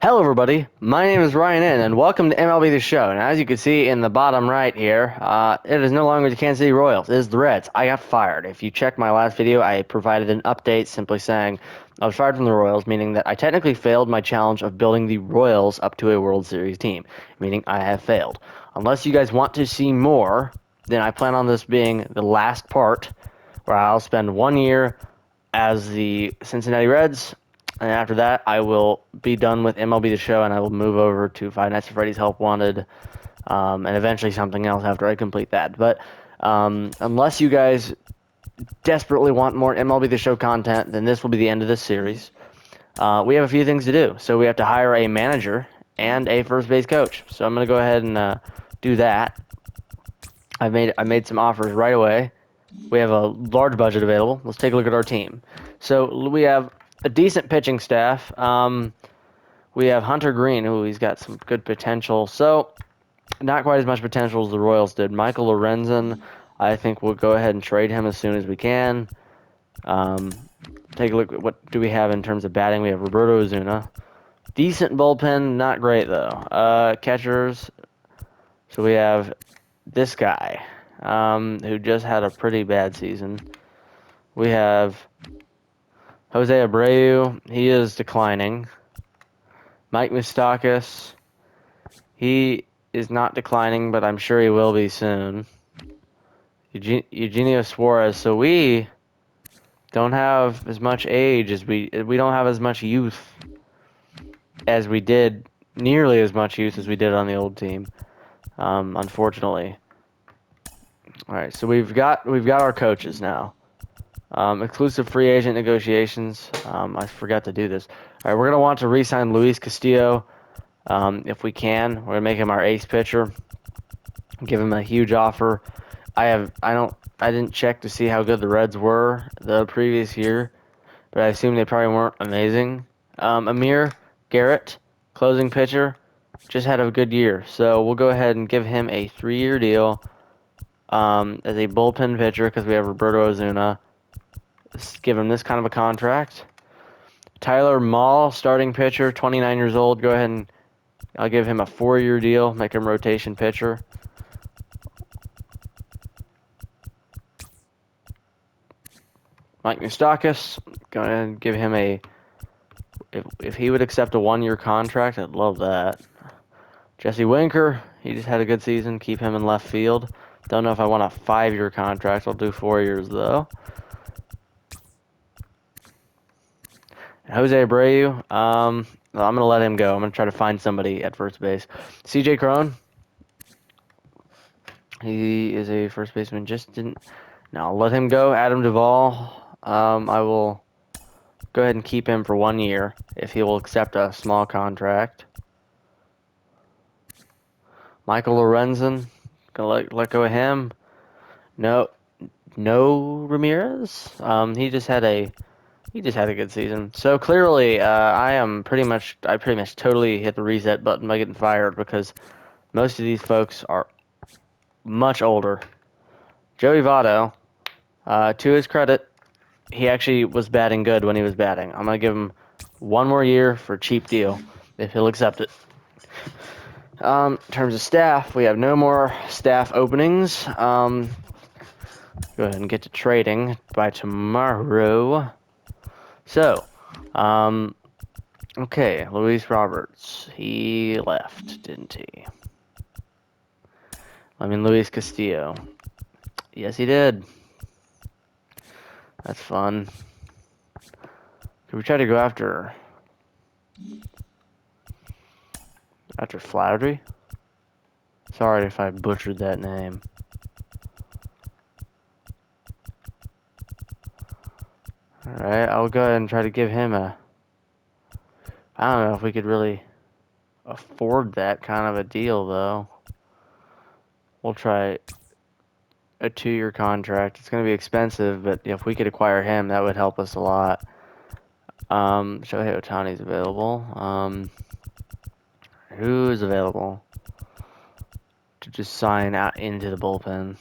Hello, everybody. My name is Ryan N, and welcome to MLB The Show. And as you can see in the bottom right here, it is no longer the Kansas City Royals. It is the Reds. I got fired. If you check my last video, I provided an update simply saying I was fired from the Royals, meaning that I technically failed my challenge of building the Royals up to a World Series team, meaning I have failed. Unless you guys want to see more, then I plan on this being the last part, where I'll spend 1 year as the Cincinnati Reds. And after that, I will be done with MLB The Show, and I will move over to Five Nights at Freddy's Help Wanted, and eventually something else after I complete that. But unless you guys desperately want more MLB The Show content, then this will be the end of this series. We have a few things to do. So we have to hire a manager and a first base coach. So I'm going to go ahead and do that. I made some offers right away. We have a large budget available. Let's take a look at our team. So we have a decent pitching staff. We have Hunter Green, who he's got some good potential. So not quite as much potential as the Royals did. Michael Lorenzen, I think we'll go ahead and trade him as soon as we can. Take a look at what do we have in terms of batting. We have Roberto Ozuna. Decent bullpen, not great though. Catchers. So we have this guy, who just had a pretty bad season. We have Jose Abreu. He is declining. Mike Moustakas. He is not declining, but I'm sure he will be soon. Eugenio Suarez. So we don't have as much age as we don't have as much youth as we did, nearly as much youth as we did on the old team. Unfortunately. All right, so we've got our coaches now. Exclusive free agent negotiations. I forgot to do this. All right, we're gonna want to re-sign Luis Castillo, if we can. We're gonna make him our ace pitcher. Give him a huge offer. I didn't check to see how good the Reds were the previous year, but I assume they probably weren't amazing. Amir Garrett, closing pitcher, just had a good year, so we'll go ahead and give him a 3-year deal as a bullpen pitcher because we have Roberto Ozuna. Let's give him this kind of a contract. Tyler Mahle, starting pitcher, 29 years old. Go ahead and I'll give him a 4-year deal, make him rotation pitcher. Mike Moustakas, go ahead and give him if he would accept a 1-year contract, I'd love that. Jesse Winker, he just had a good season. Keep him in left field. Don't know if I want a 5-year contract. I'll do 4 years, though. Jose Abreu, I'm going to let him go. I'm going to try to find somebody at first base. CJ Cron, he is a first baseman. No, I'll let him go. Adam Duvall, I will go ahead and keep him for 1 year if he will accept a small contract. Michael Lorenzen, gonna let go of him. No Ramirez. He just had a good season. So clearly, I pretty much totally hit the reset button by getting fired because most of these folks are much older. Joey Votto, to his credit, he actually was batting good when he was batting. I'm gonna give him 1 more year for a cheap deal if he'll accept it. In terms of staff, we have no more staff openings. Go ahead and get to trading by tomorrow. So, okay, Luis Roberts. He left, didn't he? Luis Castillo. Yes, he did. That's fun. Could we try to go after Flaherty? Sorry if I butchered that name. Alright, I'll go ahead and try to give him I don't know if we could really afford that kind of a deal, though. We'll try a 2-year contract. It's going to be expensive, but if we could acquire him, that would help us a lot. Shohei Ohtani's available. Who is available to just sign out into the bullpen?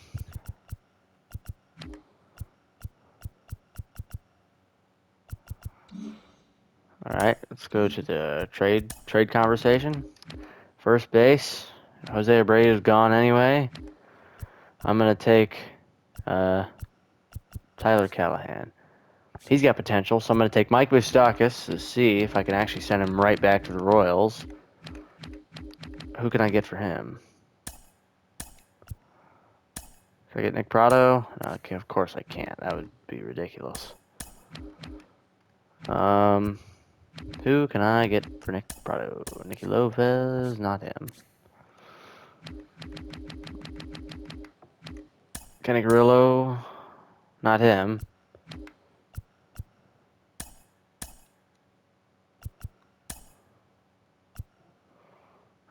All right, let's go to the trade conversation. First base, Jose Abreu is gone anyway. I'm gonna take Tyler Callahan. He's got potential, so I'm gonna take Mike Moustakas to see if I can actually send him right back to the Royals. Who can I get for him? Can I get Nick Prado? Okay, of course I can't. That would be ridiculous. Who can I get for Nick Prado? Nicky Lopez? Not him. Kenny Grillo? Not him.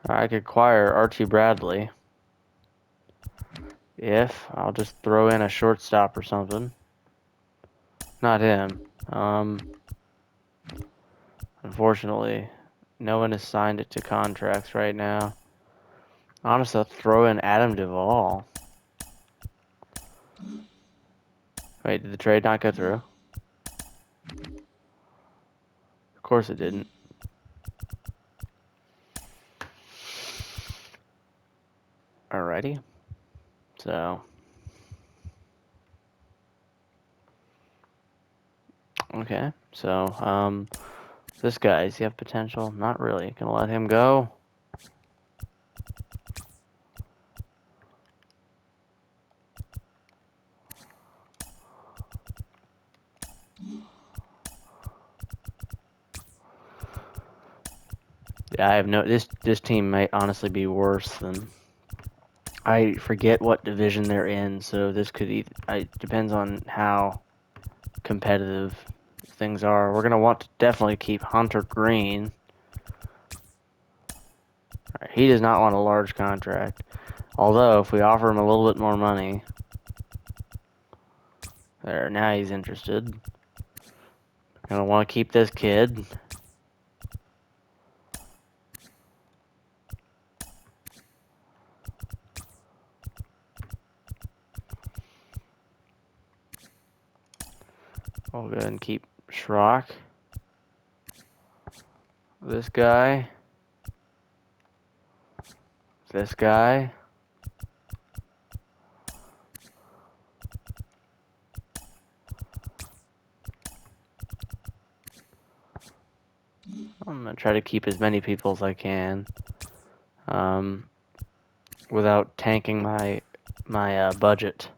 I could acquire Archie Bradley. If I'll just throw in a shortstop or something. Not him. Unfortunately, no one has signed it to contracts right now. Honestly, I'll throw in Adam Duvall. Wait, did the trade not go through? Of course it didn't. Alrighty. So. Okay. So, this guy, does he have potential? Not really. Gonna let him go. Yeah, I have no. This team might honestly be worse than. I forget what division they're in, so this could either. It depends on how competitive things are. We're gonna want to definitely keep Hunter Green. Right, he does not want a large contract. Although, if we offer him a little bit more money, there, now he's interested. Gonna want to keep this kid. We'll go ahead and keep Schrock. This guy. This guy. I'm gonna try to keep as many people as I can, without tanking my budget.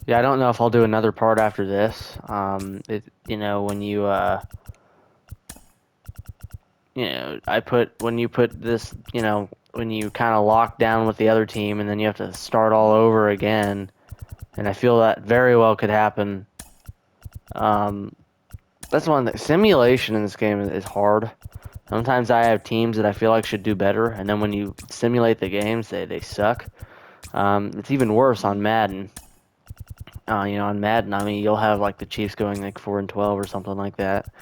Yeah, I don't know if I'll do another part after this. You know, when you when you put this, you know, when you kind of lock down with the other team and then you have to start all over again, and I feel that very well could happen. That's one that simulation in this game is hard. Sometimes I have teams that I feel like should do better, and then when you simulate the games, they suck. It's even worse on Madden. You know, on Madden, I mean, you'll have like the Chiefs going like 4-12 or something like that.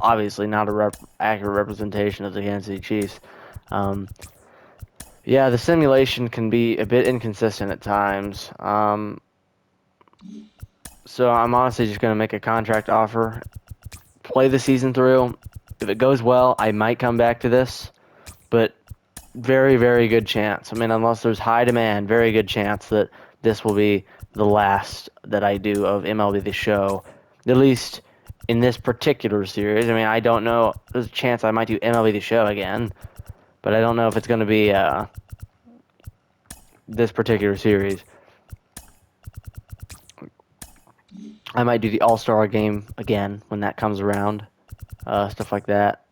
Obviously, not a accurate representation of the Kansas City Chiefs. Yeah, the simulation can be a bit inconsistent at times. So I'm honestly just going to make a contract offer, play the season through. If it goes well, I might come back to this, but very, very good chance. I mean, unless there's high demand, very good chance that this will be the last that I do of MLB The Show, at least in this particular series. I mean, I don't know. There's a chance I might do MLB The Show again, but I don't know if it's going to be this particular series. I might do the All-Star game again when that comes around, stuff like that.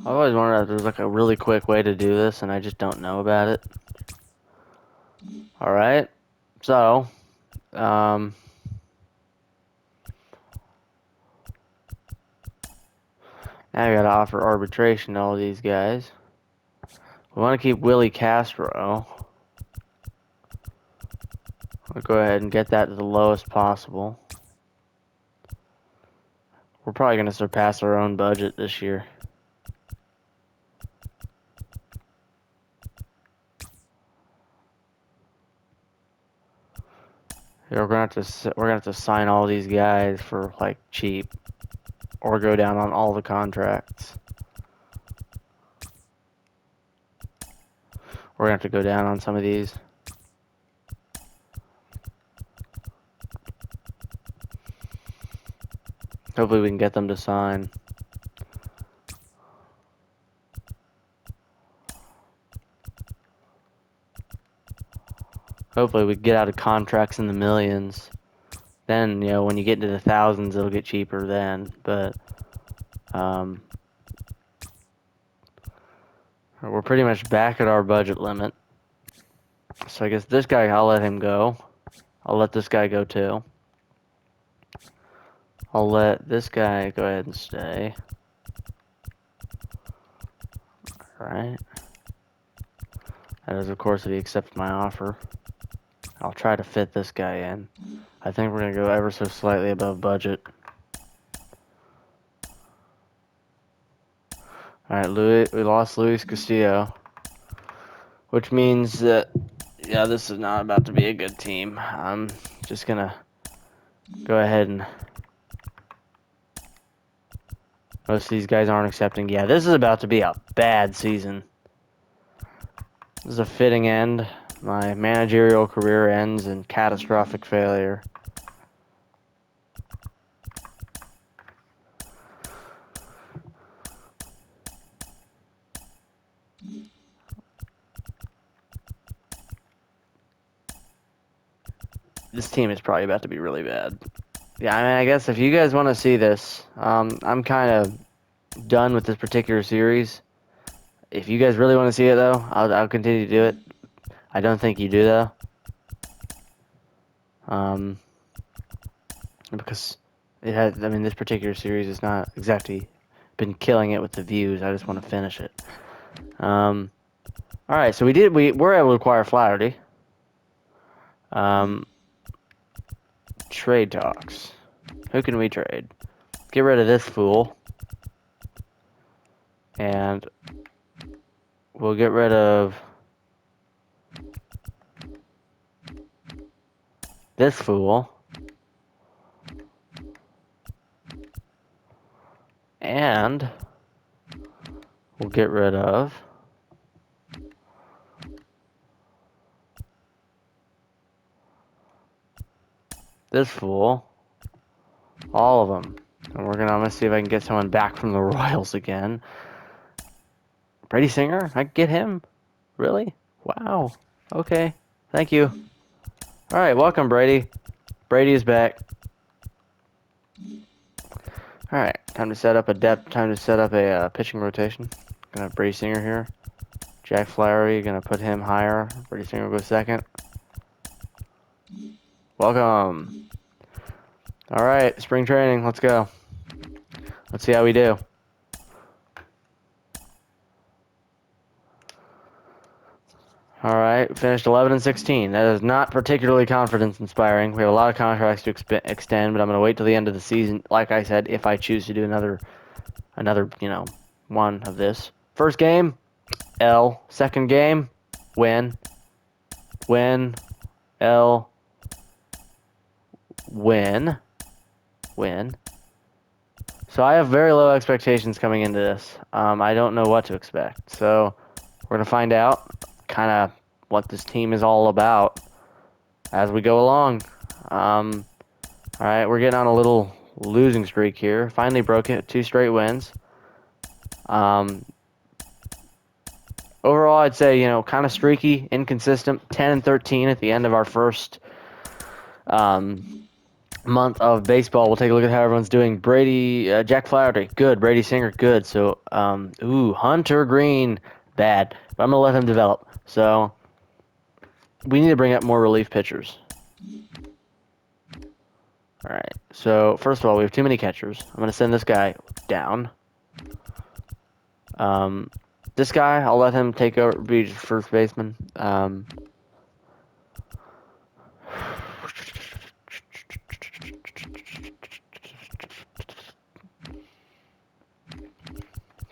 I've always wondered if there's like a really quick way to do this, and I just don't know about it. All right, so now I gotta offer arbitration to all these guys. We want to keep Willie Castro. We'll go ahead and get that to the lowest possible. We're probably going to surpass our own budget this year. Yeah, we're gonna have to sign all these guys for like cheap, or go down on all the contracts. We're gonna have to go down on some of these. Hopefully we can get them to sign. Hopefully we get out of contracts in the millions. Then, you know, when you get into the thousands, it'll get cheaper then. But we're pretty much back at our budget limit. So I guess this guy, I'll let him go. I'll let this guy go too. I'll let this guy go ahead and stay. Alright. That is, of course, if he accepts my offer. I'll try to fit this guy in. I think we're going to go ever so slightly above budget. Alright, we lost Luis Castillo. Which means that, yeah, this is not about to be a good team. I'm just going to go ahead and... Most of these guys aren't accepting. Yeah, this is about to be a bad season. This is a fitting end. My managerial career ends in catastrophic failure. This team is probably about to be really bad. Yeah, I mean, I guess if you guys want to see this, I'm kind of done with this particular series. If you guys really want to see it, though, I'll continue to do it. I don't think you do, though. Because it has, I mean, this particular series has not exactly been killing it with the views. I just want to finish it. All right, so we're able to acquire Flaherty. Trade talks. Who can we trade? Get rid of this fool. And we'll get rid of this fool. And we'll get rid of this fool. All of them. And I'm gonna see if I can get someone back from the Royals again. Brady Singer? I can get him? Really? Wow. Okay. Thank you. Alright, welcome, Brady. Brady is back. Alright, time to set up a pitching rotation. Gonna have Brady Singer here. Jack Flaherty, gonna put him higher. Brady Singer will go second. Welcome. Alright, spring training, let's go. Let's see how we do. Alright, finished 11-16. That is not particularly confidence-inspiring. We have a lot of contracts to extend, but I'm going to wait till the end of the season, like I said, if I choose to do another, one of this. First game, L. Second game, win. Win. L. Win. Win. So I have very low expectations coming into this. I don't know what to expect. So we're going to find out kind of what this team is all about as we go along. All right, we're getting on a little losing streak here. Finally broke it, 2 straight wins. Overall, I'd say, kind of streaky, inconsistent. 10-13 at the end of our first month of baseball. We'll take a look at how everyone's doing. Jack Flaherty, good. Brady Singer, good. So, Hunter Green, bad. But I'm going to let him develop. So, we need to bring up more relief pitchers. All right. So, first of all, we have too many catchers. I'm going to send this guy down. This guy, I'll let him take over, be first baseman.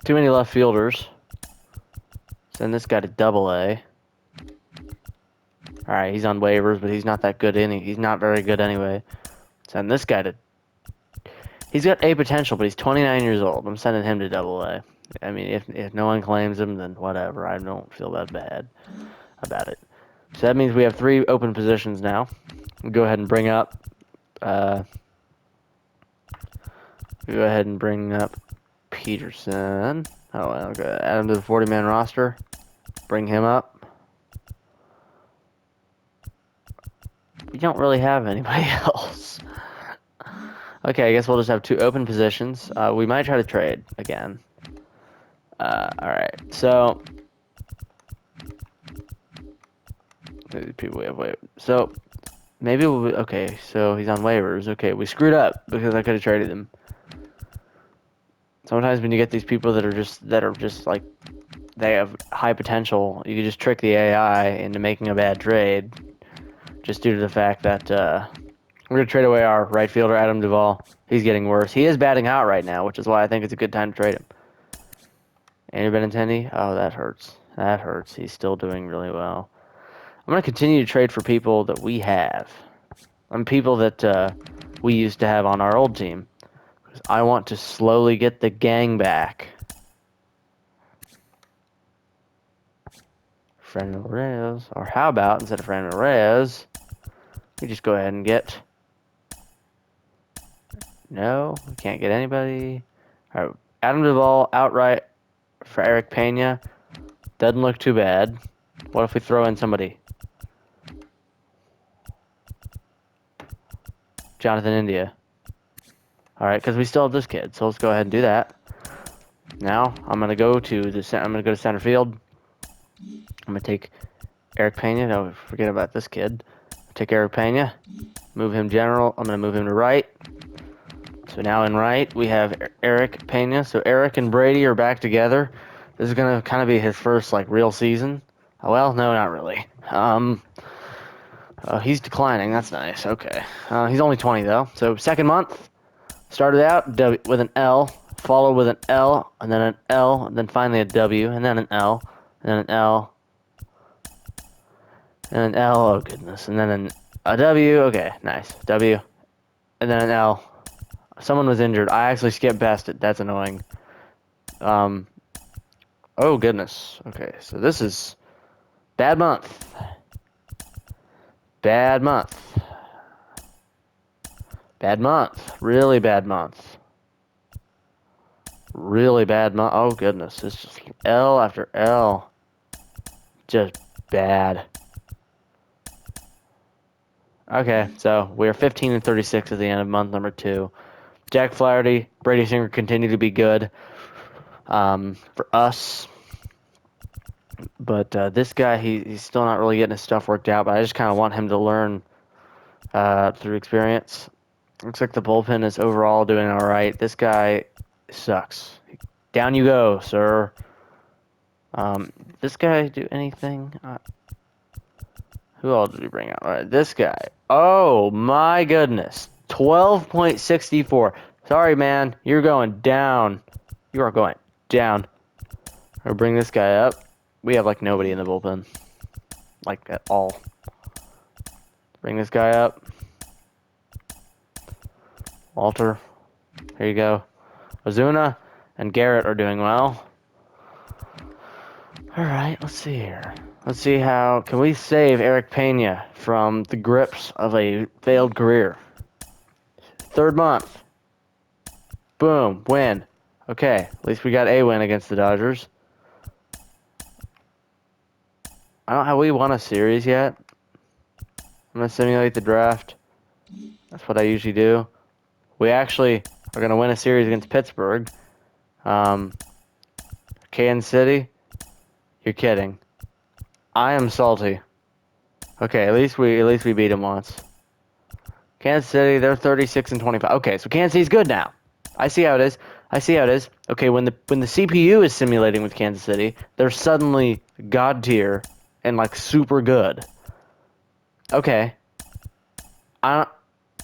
Too many left fielders. Send this guy to Double-A. All right, he's on waivers, but he's not that good. He's not very good anyway. Send this guy to. He's got A potential, but he's 29 years old. I'm sending him to Double-A. I mean, if no one claims him, then whatever. I don't feel that bad about it. So that means we have 3 open positions now. We'll go ahead and bring up. Go ahead and bring up Peterson. Oh, okay. Add him to the 40-man roster. Bring him up. We don't really have anybody else. Okay, I guess we'll just have 2 open positions. We might try to trade again. Alright, so people we have waivers. So maybe we'll be, okay, so he's on waivers. Okay, we screwed up because I could have traded him. Sometimes when you get these people that are just like they have high potential, you can just trick the AI into making a bad trade just due to the fact that we're going to trade away our right fielder, Adam Duvall. He's getting worse. He is batting out right now, which is why I think it's a good time to trade him. Andrew Benintendi? Oh, that hurts. That hurts. He's still doing really well. I'm going to continue to trade for people that we have. And people that we used to have on our old team. I want to slowly get the gang back. Fernando Reyes. Or how about, instead of Fernando Reyes, we just go ahead and get... No, we can't get anybody. All right, Adam Duvall outright for Eric Pena. Doesn't look too bad. What if we throw in somebody? Jonathan India. All right, because we still have this kid, so let's go ahead and do that. Now I'm gonna go to center field. I'm gonna take Eric Pena. No, forget about this kid. Take Eric Pena. Move him general. I'm gonna move him to right. So now in right we have Eric Pena. So Eric and Brady are back together. This is gonna kind of be his first like real season. Oh, well, no, not really. He's declining. That's nice. Okay. He's only 20 though. So second month. Started out with an L, followed with an L, and then an L, and then finally a W, and then an L, and then an L, and an L, oh goodness, and then a W, okay, nice, W, and then an L. Someone was injured. I actually skipped past it. That's annoying. Oh goodness. Okay, so this is bad month. Bad month. Bad month. Really bad month. Really bad month. Oh goodness, it's just L after L. Just bad. Okay, so we're 15 and 36 at the end of month number 2. Jack Flaherty, Brady Singer continue to be good for us. But this guy, he's still not really getting his stuff worked out, but I just kind of want him to learn through experience. Looks like the bullpen is overall doing all right. This guy sucks. Down you go, sir. This guy do anything? Who else did we bring out? All right, this guy. Oh, my goodness. 12.64. Sorry, man. You're going down. You are going down. I'll bring this guy up. We have, like, nobody in the bullpen. Like, at all. Bring this guy up. Walter. Here you go. Ozuna and Garrett are doing well. Alright, let's see here. Let's see how... Can we save Eric Pena from the grips of a failed career? Third month. Boom. Win. Okay, at least we got a win against the Dodgers. I don't have we won a series yet. I'm going to simulate the draft. That's what I usually do. We actually are going to win a series against Pittsburgh. Kansas City? You're kidding. I am salty. Okay, at least we beat them once. Kansas City, they're 36 and 25. Okay, so Kansas City's good now. I see how it is. Okay, when the CPU is simulating with Kansas City, they're suddenly god tier and like super good. Okay. I'm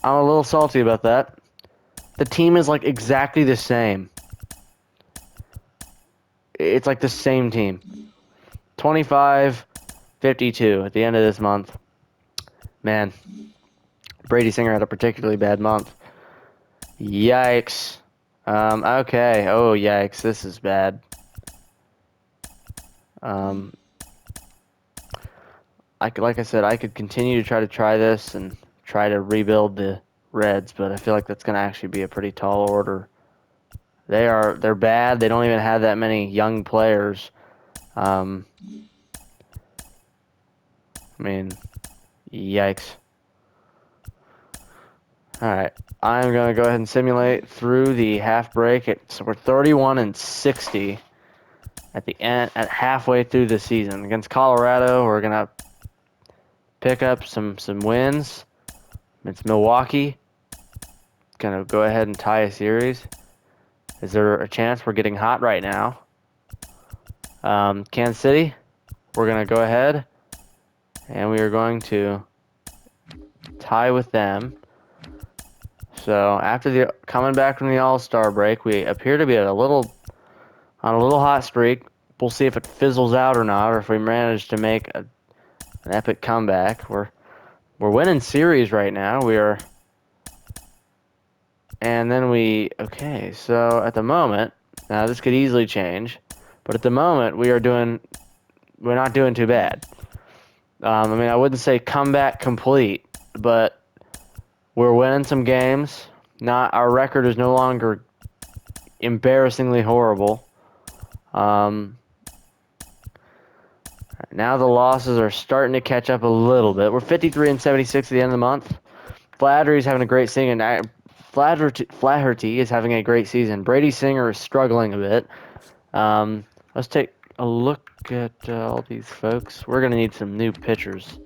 a little salty about that. The team is like exactly the same. it's like the same team. 25-52 at the end of this month. Man, Brady Singer had a particularly bad month. Yikes. Okay. Oh, yikes. This is bad. Like I said, I could continue to try this and try to rebuild the Reds, but I feel like that's going to actually be a pretty tall order. They're bad. They don't even have that many young players. I mean, yikes. All right, I'm gonna go ahead and simulate through the half break. So we're 31-60 at the end, at halfway through the season against Colorado. We're gonna pick up some wins. It's Milwaukee. Gonna go ahead and tie a series. Is there a chance we're getting hot right now? Kansas City. We're gonna go ahead and we are going to tie with them. So after the coming back from the All-Star break, we appear to be on a little hot streak. We'll see if it fizzles out or not, or if we manage to make an epic comeback. We're winning series right now. Okay. So at the moment, now this could easily change, but at the moment we're not doing too bad. I mean, I wouldn't say comeback complete, but we're winning some games. Our record is no longer embarrassingly horrible. Now the losses are starting to catch up a little bit. We're 53-76 at the end of the month. Flaherty's having a great season. Flaherty is having a great season. Brady Singer is struggling a bit. Let's take a look at all these folks. We're going to need some new pitchers.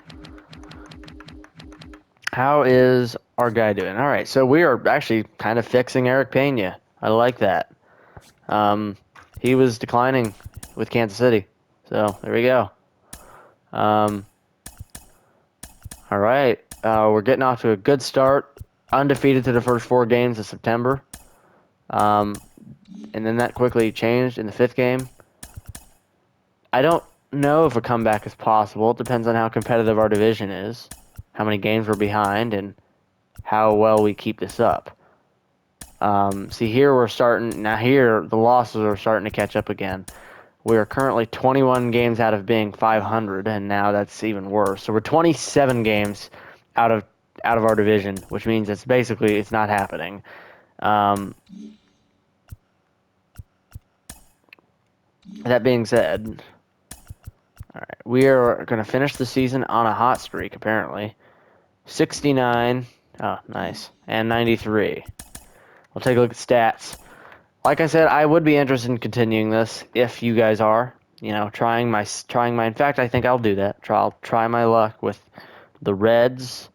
How is our guy doing? All right, so we are actually kind of fixing Eric Pena. I like that. He was declining with Kansas City. So there we go. All right, we're getting off to a good start. Undefeated to the first 4 games of September. And then that quickly changed in the 5th game. I don't know if a comeback is possible. It depends on how competitive our division is, how many games we're behind, and how well we keep this up. See, here here the losses are starting to catch up again. We are currently 21 games out of being 500, and now that's even worse. So we're 27 games out of our division, which means it's not happening. That being said, all right, we are going to finish the season on a hot streak, apparently. 69, oh, nice, and 93. We'll take a look at stats. Like I said, I would be interested in continuing this if you guys are, trying my. In fact, I think I'll do that. I'll try my luck with the Reds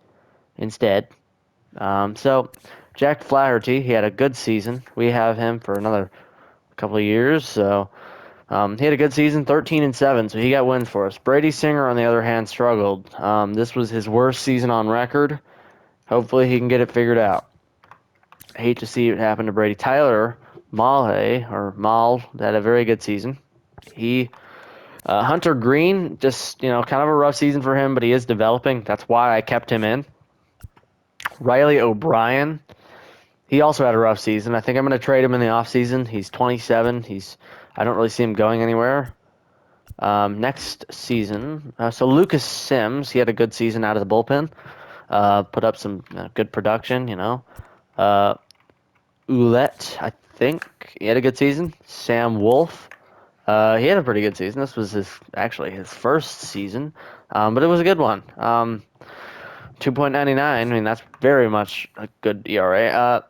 instead. So Jack Flaherty, he had a good season. We have him for another couple of years. So he had a good season, 13-7. So he got wins for us. Brady Singer, on the other hand, struggled. This was his worst season on record. Hopefully, he can get it figured out. I hate to see it happen to Brady. Tyler Mal had a very good season. Hunter Green, just, kind of a rough season for him, but he is developing. That's why I kept him in. Riley O'Brien, he also had a rough season. I think I'm going to trade him in the offseason. He's 27. I don't really see him going anywhere. Next season, so Lucas Sims, he had a good season out of the bullpen. Put up some good production, Ouellette, I think he had a good season. Sam Wolf, he had a pretty good season. This was his first season, but it was a good one. 2.99. I mean, that's very much a good ERA.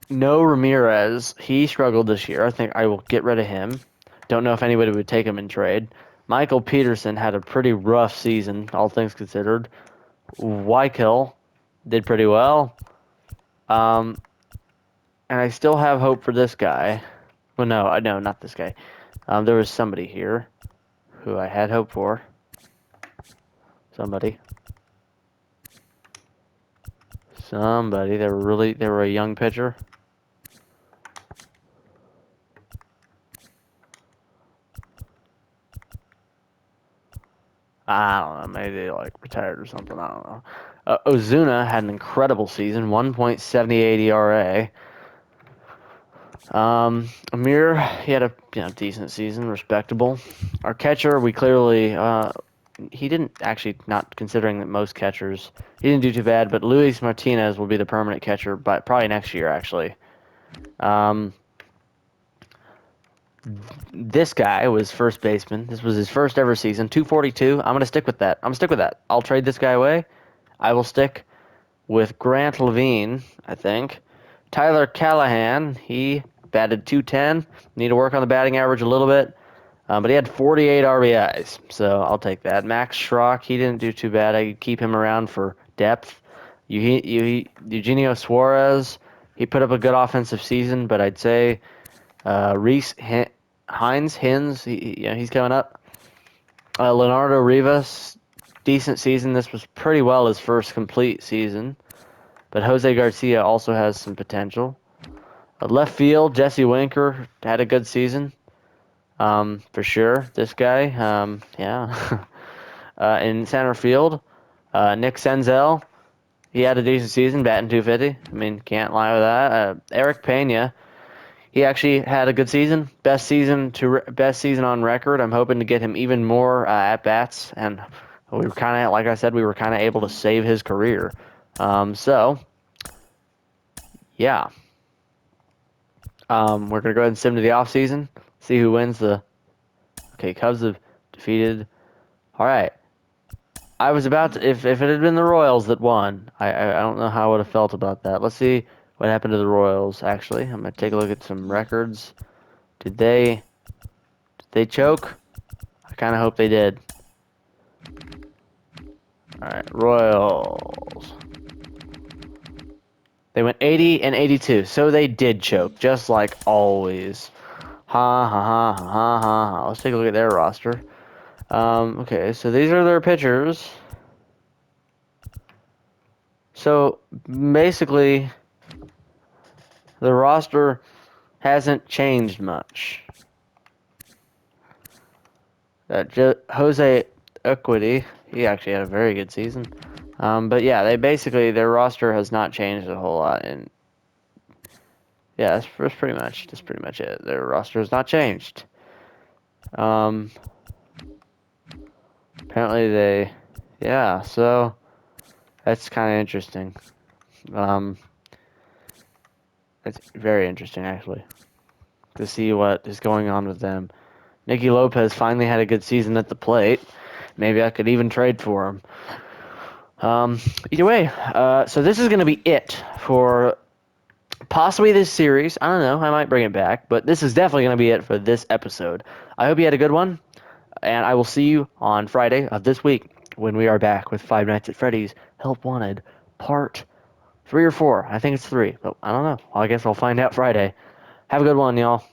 No Ramirez, he struggled this year. I think I will get rid of him. Don't know if anybody would take him in trade. Michael Peterson had a pretty rough season, all things considered. Weichel did pretty well. And I still have hope for this guy. Well, no, not this guy. There was somebody here who I had hope for. Somebody. They were a young pitcher. I don't know. Maybe they like retired or something. I don't know. Ozuna had an incredible season, 1.78 ERA. Amir, he had a decent season, respectable. Our catcher, we clearly he didn't actually, not considering that most catchers, he didn't do too bad. But Luis Martinez will be the permanent catcher, but probably next year actually. Um, this guy was first baseman. This was his first ever season, 242. I'm gonna stick with that. I'll trade this guy away. I will stick with Grant Levine, I think. Tyler Callahan, he batted 210. Need to work on the batting average a little bit. But he had 48 RBIs, so I'll take that. Max Schrock, he didn't do too bad. I could keep him around for depth. Eugenio Suarez, he put up a good offensive season, but I'd say Hines, he's coming up. Leonardo Rivas, decent season. This was pretty well his first complete season. But Jose Garcia also has some potential. Left field, Jesse Winker had a good season. For sure. This guy, yeah. In center field, Nick Senzel, he had a decent season, batting 250. I mean, can't lie with that. Eric Pena, he actually had a good season, best season on record. I'm hoping to get him even more at bats, and we were kind of, like I said, we were kind of able to save his career. So yeah, we're gonna go ahead and sim to the off season, see who wins the. Okay, Cubs have defeated. All right. I was about to, if it had been the Royals that won, I don't know how I would have felt about that. Let's see what happened to the Royals, actually. I'm going to take a look at some records. Did they choke? I kind of hope they did. All right, Royals. They went 80 and 82, so they did choke, just like always. Ha, ha, ha, ha, ha, ha. Let's take a look at their roster. Okay, so these are their pitchers. So basically, the roster hasn't changed much. Jose Equity, he actually had a very good season. But yeah, their roster has not changed a whole lot, and yeah, that's pretty much it. Their roster has not changed. Apparently yeah, so that's kind of interesting. It's very interesting actually to see what is going on with them. Nicky Lopez finally had a good season at the plate. Maybe I could even trade for him. Either way, so this is going to be it for possibly this series. I don't know. I might bring it back, but this is definitely going to be it for this episode. I hope you had a good one, and I will see you on Friday of this week when we are back with Five Nights at Freddy's Help Wanted Part 3 or 4. I think it's 3, but I don't know. I guess I'll find out Friday. Have a good one, y'all.